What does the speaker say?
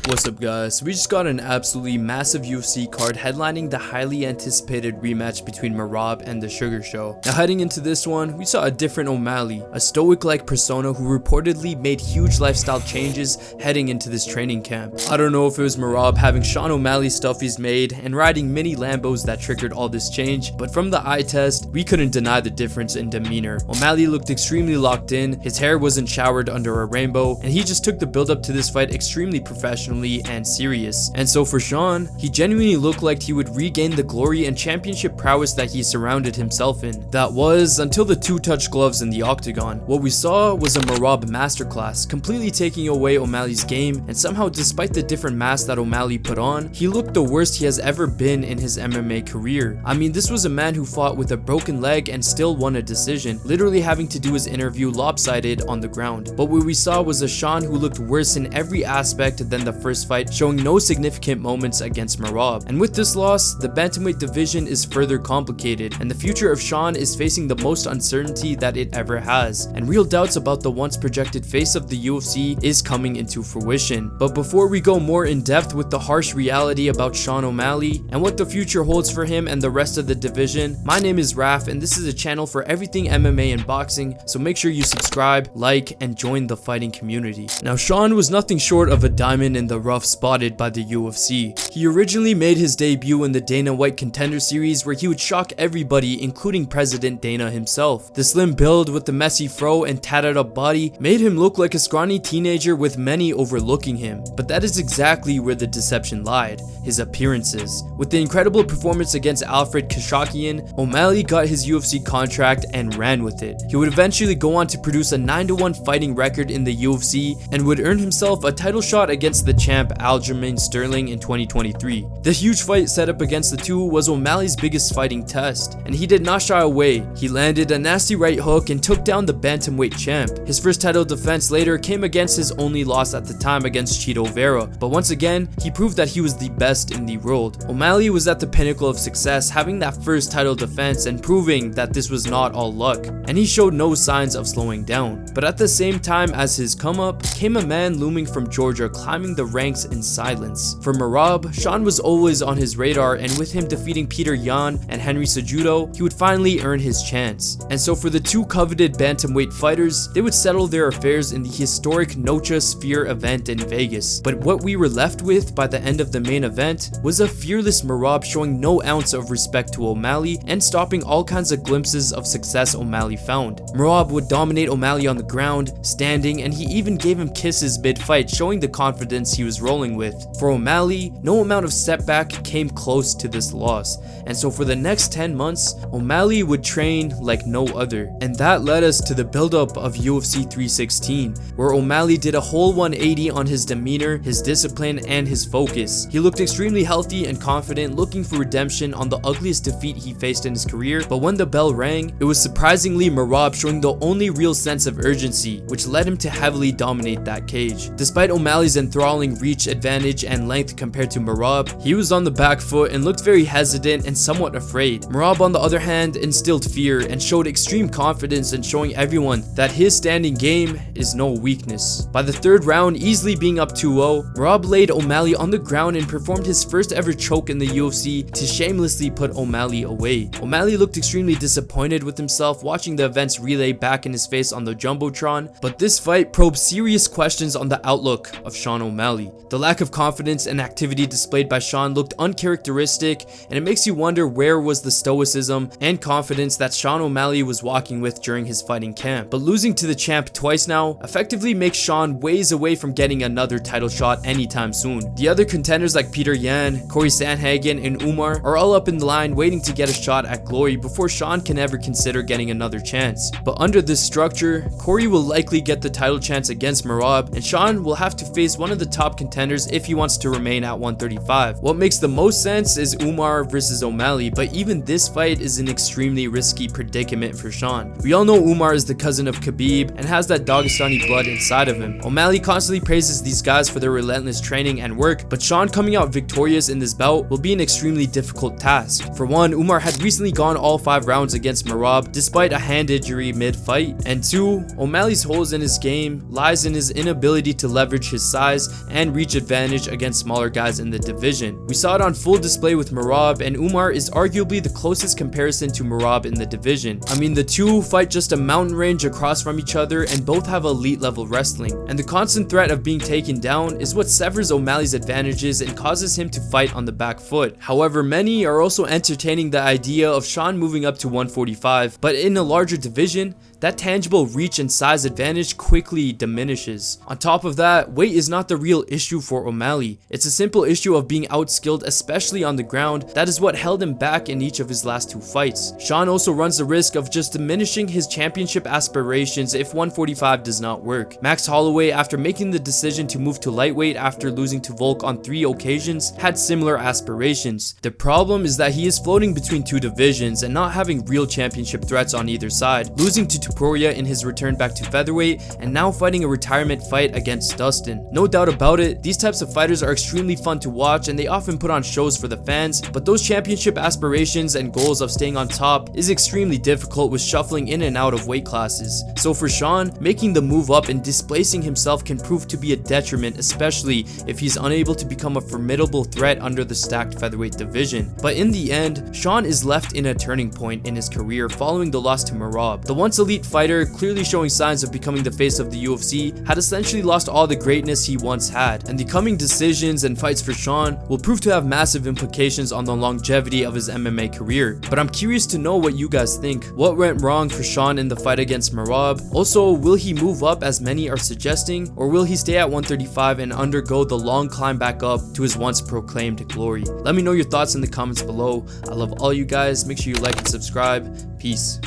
What's up guys, we just got an absolutely massive UFC card headlining the highly anticipated rematch between Merab and the Sugar Show. Now heading into this one, we saw a different O'Malley, a stoic-like persona who reportedly made huge lifestyle changes heading into this training camp. I don't know if it was Merab having Sean O'Malley stuff he's made and riding mini Lambos that triggered all this change, but from the eye test, we couldn't deny the difference in demeanor. O'Malley looked extremely locked in, his hair wasn't showered under a rainbow, and he just took the build up to this fight extremely professionally and serious. And so for Sean, he genuinely looked like he would regain the glory and championship prowess that he surrounded himself in. That was until the two-touch gloves in the octagon. What we saw was a Merab masterclass, completely taking away O'Malley's game, and somehow despite the different masks that O'Malley put on, he looked the worst he has ever been in his MMA career. I mean, this was a man who fought with a broken leg and still won a decision, literally having to do his interview lopsided on the ground. But what we saw was a Sean who looked worse in every aspect than the first fight, showing no significant moments against Merab. And with this loss, the bantamweight division is further complicated, and the future of Sean is facing the most uncertainty that it ever has, and real doubts about the once projected face of the UFC is coming into fruition. But before we go more in depth with the harsh reality about Sean O'Malley and what the future holds for him and the rest of the division, my name is Raf and this is a channel for everything MMA and boxing, so make sure you subscribe, like, and join the fighting community. Now Sean was nothing short of a diamond in the rough spotted by the UFC. He originally made his debut in the Dana White Contender Series where he would shock everybody, including President Dana himself. The slim build with the messy fro and tatted up body made him look like a scrawny teenager with many overlooking him. But that is exactly where the deception lied, his appearances. With the incredible performance against Alfred Kashakian, O'Malley got his UFC contract and ran with it. He would eventually go on to produce a 9-1 fighting record in the UFC and would earn himself a title shot against the champ Aljamain Sterling in 2023. The huge fight set up against the two was O'Malley's biggest fighting test, and he did not shy away. He landed a nasty right hook and took down the bantamweight champ. His first title defense later came against his only loss at the time against Chito Vera, but once again, he proved that he was the best in the world. O'Malley was at the pinnacle of success, having that first title defense and proving that this was not all luck, and he showed no signs of slowing down. But at the same time as his come up, came a man looming from Georgia climbing the ranks in silence. For Merab, Sean was always on his radar, and with him defeating Peter Yan and Henry Cejudo, he would finally earn his chance. And so for the two coveted bantamweight fighters, they would settle their affairs in the historic Noche Sphere event in Vegas. But what we were left with by the end of the main event was a fearless Merab showing no ounce of respect to O'Malley and stopping all kinds of glimpses of success O'Malley found. Merab would dominate O'Malley on the ground, standing, and he even gave him kisses mid-fight, showing the confidence he was rolling with. For O'Malley, no amount of setback came close to this loss, and so for the next 10 months, O'Malley would train like no other. And that led us to the buildup of UFC 316, where O'Malley did a whole 180 on his demeanor, his discipline, and his focus. He looked extremely healthy and confident, looking for redemption on the ugliest defeat he faced in his career, but when the bell rang, it was surprisingly Merab showing the only real sense of urgency, which led him to heavily dominate that cage. Despite O'Malley's enthralling reach advantage and length compared to Merab, he was on the back foot and looked very hesitant and somewhat afraid. Merab on the other hand instilled fear and showed extreme confidence in showing everyone that his standing game is no weakness. By the third round, easily being up 2-0, Merab laid O'Malley on the ground and performed his first ever choke in the UFC to shamelessly put O'Malley away. O'Malley looked extremely disappointed with himself watching the events relay back in his face on the Jumbotron, but this fight probed serious questions on the outlook of Sean O'Malley. The lack of confidence and activity displayed by Sean looked uncharacteristic, and it makes you wonder where was the stoicism and confidence that Sean O'Malley was walking with during his fighting camp. But losing to the champ twice now effectively makes Sean ways away from getting another title shot anytime soon. The other contenders like Peter Yan, Corey Sandhagen, and Umar are all up in the line waiting to get a shot at glory before Sean can ever consider getting another chance. But under this structure, Corey will likely get the title chance against Merab, and Sean will have to face one of the top contenders if he wants to remain at 135. What makes the most sense is Umar versus O'Malley, but even this fight is an extremely risky predicament for Sean. We all know Umar is the cousin of Khabib and has that Dagestani blood inside of him. O'Malley constantly praises these guys for their relentless training and work, but Sean coming out victorious in this bout will be an extremely difficult task. For one, Umar had recently gone all 5 rounds against Merab despite a hand injury mid-fight, and two, O'Malley's holes in his game lies in his inability to leverage his size and reach advantage against smaller guys in the division. We saw it on full display with Merab, and Umar is arguably the closest comparison to Merab in the division. I mean, the two fight just a mountain range across from each other and both have elite level wrestling, and the constant threat of being taken down is what severs O'Malley's advantages and causes him to fight on the back foot. However, many are also entertaining the idea of Sean moving up to 145, but in a larger division, that tangible reach and size advantage quickly diminishes. On top of that, weight is not the real issue for O'Malley. It's a simple issue of being outskilled, especially on the ground. That is what held him back in each of his last two fights. Sean also runs the risk of just diminishing his championship aspirations if 145 does not work. Max Holloway, after making the decision to move to lightweight after losing to Volk on 3 occasions, had similar aspirations. The problem is that he is floating between two divisions and not having real championship threats on either side, losing to Tuporia in his return back to featherweight and now fighting a retirement fight against Dustin. No doubt about it, these types of fighters are extremely fun to watch and they often put on shows for the fans, but those championship aspirations and goals of staying on top is extremely difficult with shuffling in and out of weight classes. So for Sean, making the move up and displacing himself can prove to be a detriment, especially if he's unable to become a formidable threat under the stacked featherweight division. But in the end, Sean is left in a turning point in his career following the loss to Merab. The once elite fighter, clearly showing signs of becoming the face of the UFC, had essentially lost all the greatness he once had, and the coming decisions and fights for Sean will prove to have massive implications on the longevity of his MMA career. But I'm curious to know what you guys think. What went wrong for Sean in the fight against Merab? Also, will he move up as many are suggesting, or will he stay at 135 and undergo the long climb back up to his once proclaimed glory? Let me know your thoughts in the comments below. I love all you guys. Make sure you like and subscribe. Peace.